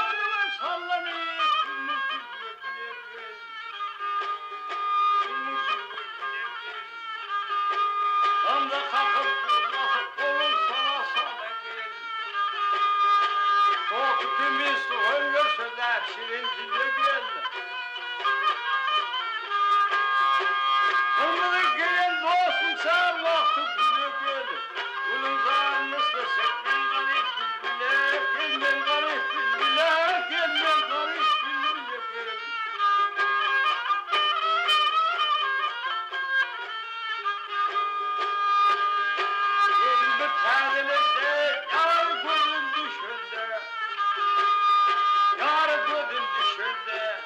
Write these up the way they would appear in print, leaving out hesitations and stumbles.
Sabrımın sallanıyor, gülmüşüm güle. Tam da kalkıp durmasın, kolun sana sana gel. O tüpümüz soğuyor sözler, şirin dile gel. Ömrü gelen dostum sen vakti güle gel. Bunun zanlısı sekmen garip bile, gelmen garip bile, gelmen garip bile gel. Geldi tazelerde, yar gözün düşürde. Yar gözün düşürde.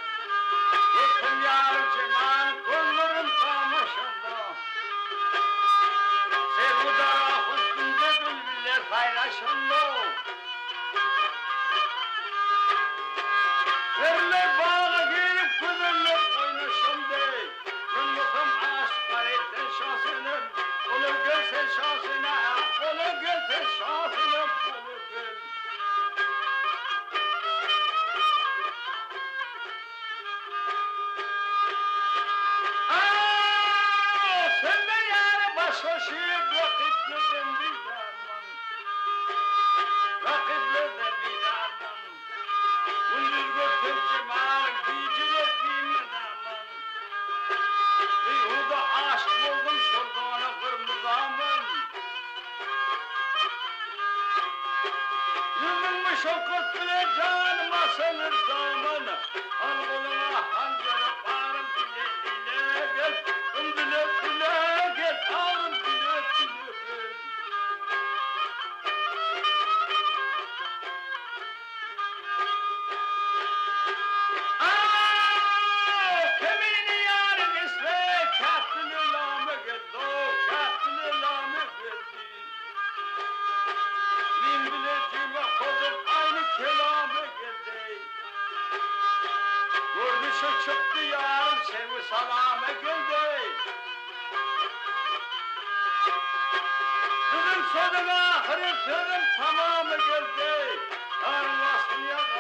Yetim yar cemal, kollarım kamaşanda. Sevudara üstünde bülbüller paylaşanda. Verler bağla gelip güzeller oynaşanda. Gönlüm aşk var etten şahsını. Olur gelse şahsına, olur gelse şahsına, olur gel. Sen de yani başlaşıp rakiplerden bir darman. Rakiplerden bir darman. Gündüz götür cemalin diyiciler diymen aman. Bir huda aşk buldum şurdana kırmızı aman. Yüzün şokut bile canıma sanır zamana. Al koluna hancara bağrım bile dile gel. Dile dile gel, ağrım dile dile gel. Kemini yarın isme, kâtını lâme geldi, kâtını lâme geldi. Min bileceğime kodum aynı kelame geldi. Görünüşe çıktı yarım sevi salame geldi. Kızım sözüm ahire sözüm tamamı geldi. Yarın vasfını yaz